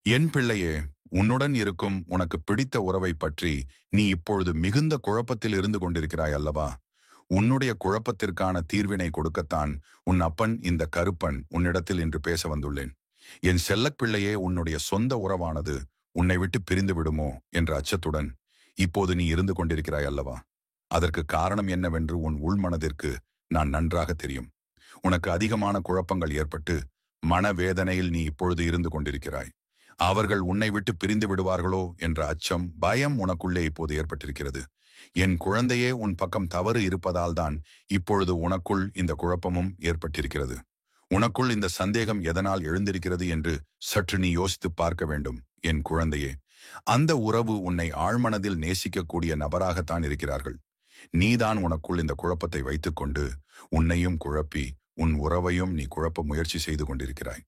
என் பிள்ளையே, உன்னுடன் இருக்கும் உனக்கு பிடித்த உறவை பற்றி நீ இப்பொழுது மிகுந்த குழப்பத்தில் இருந்து கொண்டிருக்கிறாய் அல்லவா? உன்னுடைய குழப்பத்திற்கான தீர்வினை கொடுக்கத்தான் உன் அப்பன் இந்த கருப்பன் உன்னிடத்தில் இன்று பேச வந்துள்ளேன். என் செல்லப் பிள்ளையே, உன்னுடைய சொந்த உறவானது உன்னை விட்டு பிரிந்து விடுமோ என்ற அச்சத்துடன் இப்போது நீ இருந்து கொண்டிருக்கிறாய் அல்லவா? அதற்கு காரணம் என்னவென்று உன் உள்மனதிற்கு நான் நன்றாக தெரியும். உனக்கு அதிகமான குழப்பங்கள் ஏற்பட்டு மனவேதனையில் நீ இப்பொழுது இருந்து கொண்டிருக்கிறாய். அவர்கள் உன்னை விட்டு பிரிந்து விடுவார்களோ என்ற அச்சம், பயம் உனக்குள்ளே இப்போது ஏற்பட்டிருக்கிறது. என் குழந்தையே, உன் பக்கம் தவறு இருப்பதால் தான் இப்பொழுது உனக்குள் இந்த குழப்பமும் ஏற்பட்டிருக்கிறது. உனக்குள் இந்த சந்தேகம் எதனால் எழுந்திருக்கிறது என்று சற்று நீ யோசித்து பார்க்க வேண்டும். என் குழந்தையே, அந்த உறவு உன்னை ஆழ்மனதில் நேசிக்கக்கூடிய நபராகத்தான் இருக்கிறார்கள். நீதான் உனக்குள் இந்த குழப்பத்தை வைத்துக்கொண்டு உன்னையும் குழப்பி உன் உறவையும் நீ குழப்ப முயற்சி செய்து கொண்டிருக்கிறாய்.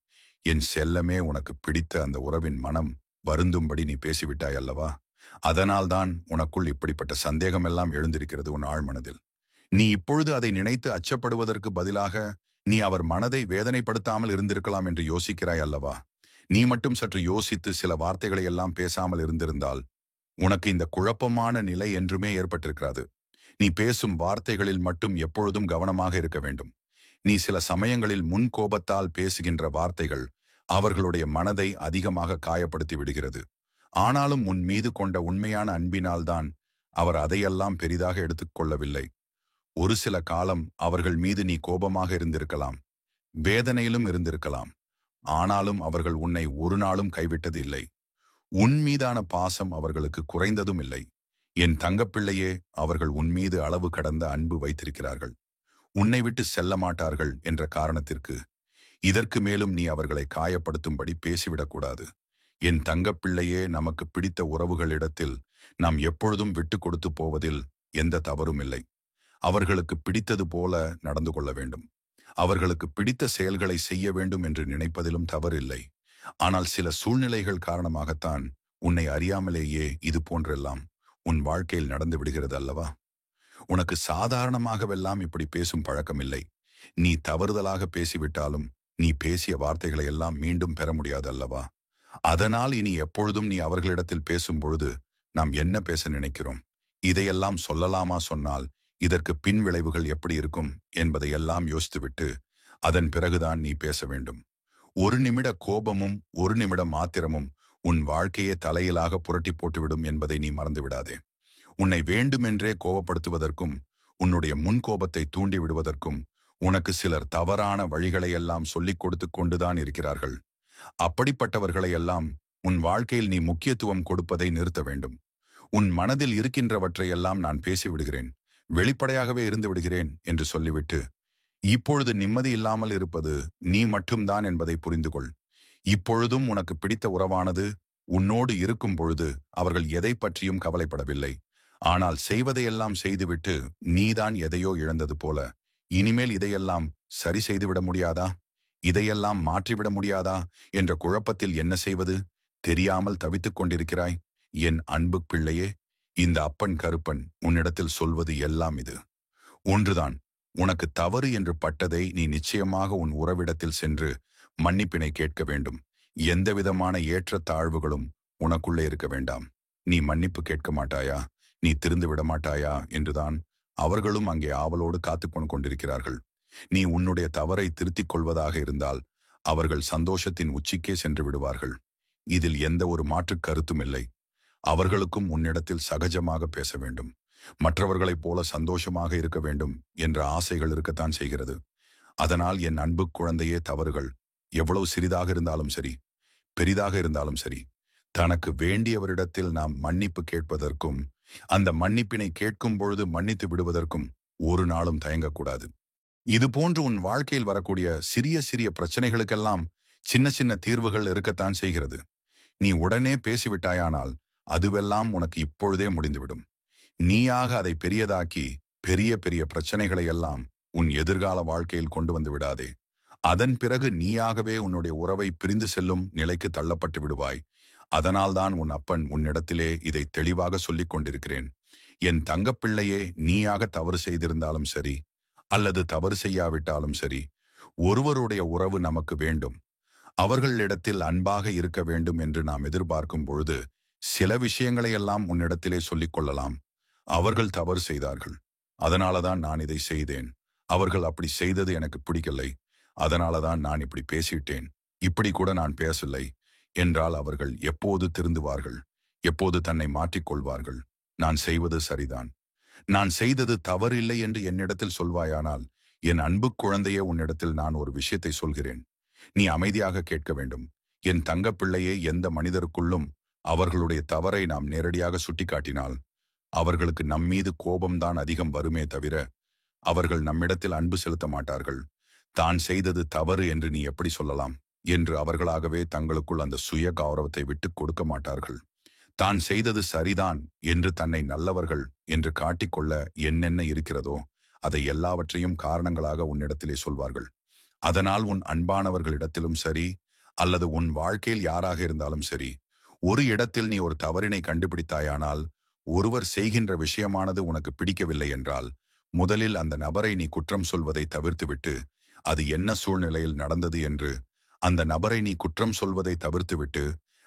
என் செல்லமே, உனக்கு பிடித்த அந்த உறவின் மனம் வருந்தும்படி நீ பேசிவிட்டாய் அல்லவா? அதனால்தான் உனக்குள் இப்படிப்பட்ட சந்தேகம் எல்லாம் எழுந்திருக்கிறது உன் ஆழ்மனதில். நீ இப்பொழுது அதை நினைத்து அச்சப்படுவதற்கு பதிலாக நீ அவர் மனதை வேதனைப்படுத்தாமல் இருந்திருக்கலாம் என்று யோசிக்கிறாய் அல்லவா? நீ மட்டும் சற்று யோசித்து சில வார்த்தைகளை எல்லாம் பேசாமல் இருந்திருந்தால் உனக்கு இந்த குழப்பமான நிலை என்றுமே ஏற்பட்டிருக்கிறது. நீ பேசும் வார்த்தைகளில் மட்டும் எப்பொழுதும் கவனமாக இருக்க வேண்டும். நீ சில சமயங்களில் முன் கோபத்தால் பேசுகின்ற வார்த்தைகள் அவர்களுடைய மனதை அதிகமாக காயப்படுத்தி விடுகிறது. ஆனாலும் உன் மீது கொண்ட உண்மையான அன்பினால்தான் அவர் அதையெல்லாம் பெரிதாக எடுத்துக்கொள்ளவில்லை. ஒரு சில காலம் அவர்கள் மீது நீ கோபமாக இருந்திருக்கலாம், வேதனையிலும் இருந்திருக்கலாம். ஆனாலும் அவர்கள் உன்னை ஒரு நாளும் கைவிட்டது இல்லை. உன் மீதான பாசம் அவர்களுக்கு குறைந்ததும் இல்லை. என் தங்கப்பிள்ளையே, அவர்கள் உன் மீது அளவு கடந்த அன்பு வைத்திருக்கிறார்கள். உன்னை விட்டு செல்ல மாட்டார்கள் என்ற காரணத்திற்கு இதற்கு மேலும் நீ அவர்களை காயப்படுத்தும்படி பேசிவிடக்கூடாது. என் தங்கப்பிள்ளையே, நமக்கு பிடித்த உறவுகளிடத்தில் நாம் எப்பொழுதும் விட்டு கொடுத்து போவதில் எந்த தவறும் இல்லை. அவர்களுக்கு பிடித்தது போல நடந்து கொள்ள வேண்டும். அவர்களுக்கு பிடித்த செயல்களை செய்ய வேண்டும் என்று நினைப்பதிலும் தவறில்லை. ஆனால் சில சூழ்நிலைகள் காரணமாகத்தான் உன்னை அறியாமலேயே இது போன்றெல்லாம் உன் வாழ்க்கையில் நடந்து விடுகிறது அல்லவா? உனக்கு சாதாரணமாகவெல்லாம் இப்படி பேசும் பழக்கமில்லை. நீ தவறுதலாக பேசிவிட்டாலும் நீ பேசிய வார்த்தைகளை எல்லாம் மீண்டும் பெற முடியாது அல்லவா? அதனால் இனி எப்பொழுதும் நீ அவர்களிடத்தில் பேசும் பொழுது நாம் என்ன பேச நினைக்கிறோம், இதையெல்லாம் சொல்லலாமா, சொன்னால் இதற்கு பின் விளைவுகள் எப்படி இருக்கும் என்பதை எல்லாம் யோசித்துவிட்டு அதன் பிறகுதான் நீ பேச வேண்டும். ஒரு நிமிட கோபமும் ஒரு நிமிடம் ஆத்திரமும் உன் வாழ்க்கையை தலையிலாக புரட்டி போட்டுவிடும் என்பதை நீ மறந்து விடாதே. உன்னை வேண்டுமென்றே கோபப்படுத்துவதற்கும் உன்னுடைய முன்கோபத்தை தூண்டி விடுவதற்கும் உனக்கு சிலர் தவறான வழிகளையெல்லாம் சொல்லிக் கொடுத்து கொண்டுதான் இருக்கிறார்கள். அப்படிப்பட்டவர்களையெல்லாம் உன் வாழ்க்கையில் நீ முக்கியத்துவம் கொடுப்பதை நிறுத்த வேண்டும். உன் மனதில் இருக்கின்றவற்றையெல்லாம் நான் பேசிவிடுகிறேன், வெளிப்படையாகவே இருந்து விடுகிறேன் என்று சொல்லிவிட்டு இப்பொழுது நிம்மதி இல்லாமல் இருப்பது நீ மட்டும்தான் என்பதை புரிந்து கொள். இப்பொழுதும் உனக்கு பிடித்த உறவானது உன்னோடு இருக்கும் பொழுது அவர்கள் எதை பற்றியும் கவலைப்படவில்லை. ஆனால் செய்வதையெல்லாம் செய்துவிட்டு நீதான் எதையோ இழந்தது போல இனிமேல் இதையெல்லாம் சரி செய்துவிட முடியாதா, இதையெல்லாம் மாற்றிவிட முடியாதா என்ற குழப்பத்தில் என்ன செய்வது தெரியாமல் தவித்துக் கொண்டிருக்கிறாய். என் அன்பு பிள்ளையே, இந்த அப்பன் கருப்பன் உன்னிடத்தில் சொல்வது எல்லாம் இது ஒன்றுதான். உனக்கு தவறு என்று பட்டதை நீ நிச்சயமாக உன் உறவிடத்தில் சென்று மன்னிப்பினை கேட்க வேண்டும். எந்தவிதமான ஏற்ற தாழ்வுகளும் உனக்குள்ளே இருக்க வேண்டாம். நீ மன்னிப்பு கேட்க மாட்டாயா, நீ திருந்து விட மாட்டாயா என்றுதான் அவர்களும் அங்கே ஆவலோடு காத்துக்கொண்டு கொண்டிருக்கிறார்கள். நீ உன்னுடைய தவறை திருத்திக் கொள்வதாக இருந்தால் அவர்கள் சந்தோஷத்தின் உச்சிக்கே சென்று விடுவார்கள். இதில் எந்த ஒரு மாற்று கருத்தும் இல்லை. அவர்களுக்கும் உன்னிடத்தில் சகஜமாக பேச வேண்டும், மற்றவர்களைப் போல சந்தோஷமாக இருக்க வேண்டும் என்ற ஆசைகள் இருக்கத்தான் செய்கிறது. அதனால் என் அன்பு குழந்தையே, தவறுகள் எவ்வளவு சிறிதாக இருந்தாலும் சரி, பெரிதாக இருந்தாலும் சரி, தனக்கு வேண்டியவரிடத்தில் நாம் மன்னிப்பு கேட்பதற்கும் அந்த மன்னிப்பினை கேட்கும் பொழுது மன்னித்து விடுவதற்கும் ஒரு நாளும் தயங்கக்கூடாது. இது போன்று உன் வாழ்க்கையில் வரக்கூடிய சிறிய சிறிய பிரச்சனைகளுக்கெல்லாம் சின்ன சின்ன தீர்வுகள் இருக்கத்தான் செய்கிறது. நீ உடனே பேசிவிட்டாயானால் அதுவெல்லாம் உனக்கு இப்பொழுதே முடிந்துவிடும். நீயாக அதை பெரியதாக்கி பெரிய பெரிய பிரச்சனைகளை எல்லாம் உன் எதிர்கால வாழ்க்கையில் கொண்டு வந்து விடாதே. அதன் பிறகு நீயாகவே உன்னுடைய உறவை பிரிந்து செல்லும் நிலைக்கு தள்ளப்பட்டு விடுவாய். அதனால்தான் உன் அப்பன் உன்னிடத்திலே இதை தெளிவாக சொல்லிக் கொண்டிருக்கிறேன். என் தங்கப்பிள்ளையே, நீயாக தவறு செய்திருந்தாலும் சரி அல்லது தவறு செய்யாவிட்டாலும் சரி, ஒருவருடைய உறவு நமக்கு வேண்டும். அவர்களிடத்தில் அன்பாக இருக்க வேண்டும் என்று நாம் எதிர்பார்க்கும் பொழுது சில விஷயங்களை எல்லாம் உன்னிடத்திலே சொல்லிக் கொள்ளலாம். அவர்கள் தவறு செய்தார்கள். அதனாலதான் நான் இதை செய்தேன். அவர்கள் அப்படி செய்தது எனக்கு பிடிக்கலை. அதனாலதான் நான் இப்படி பேசிட்டேன். இப்படி கூட நான் பேசலை என்றால் அவர்கள் எப்போது திருந்துவார்கள்? எப்போது தன்னை மாற்றிக்கொள்வார்கள்? நான் செய்வது சரிதான். நான் செய்தது தவறில்லை என்று என்னிடத்தில் சொல்வாயானால், என் அன்பு குழந்தையே, உன்னிடத்தில் நான் ஒரு விஷயத்தை சொல்கிறேன். நீ அமைதியாக கேட்க வேண்டும். என் தங்கப்பிள்ளையே, எந்த மனிதருக்குள்ளும் அவர்களுடைய தவறை நாம் நேரடியாக சுட்டிக்காட்டினால் அவர்களுக்கு நம்மீது கோபம்தான் அதிகம் வருமே தவிர அவர்கள் நம்மிடத்தில் அன்பு செலுத்த மாட்டார்கள். தான் செய்தது தவறு என்று நீ எப்படி சொல்லலாம் என்று அவர்களாகவே தங்களுக்குள் அந்த சுய கௌரவத்தை விட்டுக் கொடுக்க மாட்டார்கள். தான் செய்தது சரிதான் என்று தன்னை நல்லவர்கள் என்று காட்டிக்கொள்ள என்னென்ன இருக்கிறதோ அதை எல்லாவற்றையும் காரணங்களாக உன்னிடத்திலே சொல்வார்கள். அதனால் உன் அன்பானவர்களிடத்திலும் சரி, அல்லது உன் வாழ்க்கையில் யாராக இருந்தாலும் சரி, ஒரு இடத்தில் நீ ஒரு தவறினை கண்டுபிடித்தாயானால், ஒருவர் செய்கின்ற விஷயமானது உனக்கு பிடிக்கவில்லை என்றால், முதலில் அந்த நபரை நீ குற்றம் சொல்வதை தவிர்த்துவிட்டு, அது என்ன சூழ்நிலையில் நடந்தது என்று அந்த நபரை நீ குற்றம் சொல்வதை தவிர்த்துவிட்டு,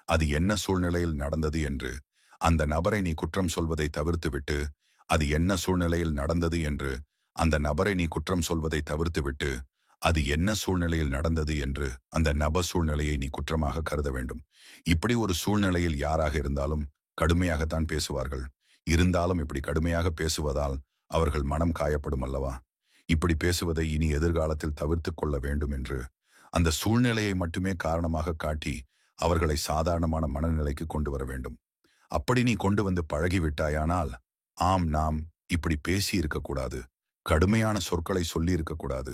அது என்ன சூழ்நிலையில் நடந்தது என்று அந்த நபரை நீ குற்றம் சொல்வதை தவிர்த்துவிட்டு, அது என்ன சூழ்நிலையில் நடந்தது என்று அந்த நபரை நீ குற்றம் சொல்வதை தவிர்த்துவிட்டு, அது என்ன சூழ்நிலையில் நடந்தது என்று அந்த நபர் சூழ்நிலையை நீ குற்றமாக கருத வேண்டும். இப்படி ஒரு சூழ்நிலையில் யாராக இருந்தாலும் கடுமையாகத்தான் பேசுவார்கள். இருந்தாலும் இப்படி கடுமையாக பேசுவதால் அவர்கள் மனம் காயப்படும் அல்லவா? இப்படி பேசுவதை இனி எதிர்காலத்தில் தவிர்த்து கொள்ள வேண்டும் என்று அந்த சூழ்நிலையை மட்டுமே காரணமாக காட்டி அவர்களை சாதாரணமான மனநிலைக்கு கொண்டு வர வேண்டும். அப்படி நீ கொண்டு வந்து பழகிவிட்டாயானால், ஆம், நாம் இப்படி பேசி இருக்கக்கூடாது, கடுமையான சொற்களை சொல்லி இருக்கக்கூடாது,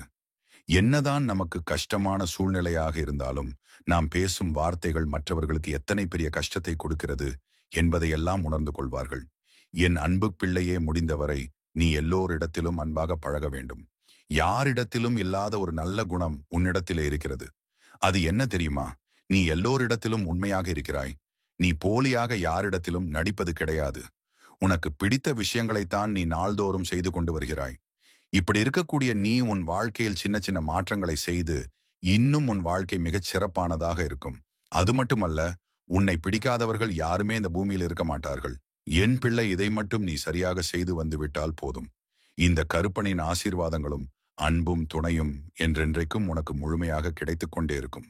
என்னதான் நமக்கு கஷ்டமான சூழ்நிலையாக இருந்தாலும் நாம் பேசும் வார்த்தைகள் மற்றவர்களுக்கு எத்தனை பெரிய கஷ்டத்தை கொடுக்கிறது என்பதையெல்லாம் உணர்ந்து கொள்வார்கள். என் அன்பு பிள்ளையே, முடிந்தவரை நீ எல்லோரிடத்திலும் அன்பாக பழக வேண்டும். யாரிடத்திலும் இல்லாத ஒரு நல்ல குணம் உன்னிடத்திலே இருக்கிறது. அது என்ன தெரியுமா? நீ எல்லோரிடத்திலும் உண்மையாக இருக்கிறாய். நீ போலியாக யாரிடத்திலும் நடிப்பது கிடையாது. உனக்கு பிடித்த விஷயங்களைத்தான் நீ நாள்தோறும் செய்து கொண்டு வருகிறாய். இப்படி இருக்கக்கூடிய நீ உன் வாழ்க்கையில் சின்ன சின்ன மாற்றங்களை செய்து இன்னும் உன் வாழ்க்கை மிகச் சிறப்பானதாக இருக்கும். அது மட்டுமல்ல, உன்னை பிடிக்காதவர்கள் யாருமே இந்த பூமியில் இருக்க மாட்டார்கள். என் பிள்ளை, இதை மட்டும் நீ சரியாக செய்து வந்து விட்டால் போதும். இந்த கருப்பனின் ஆசீர்வாதங்களும் அன்பும் துணையும் என்றென்றைக்கும் உனக்கு முழுமையாக கிடைத்துக் கொண்டே இருக்கும்.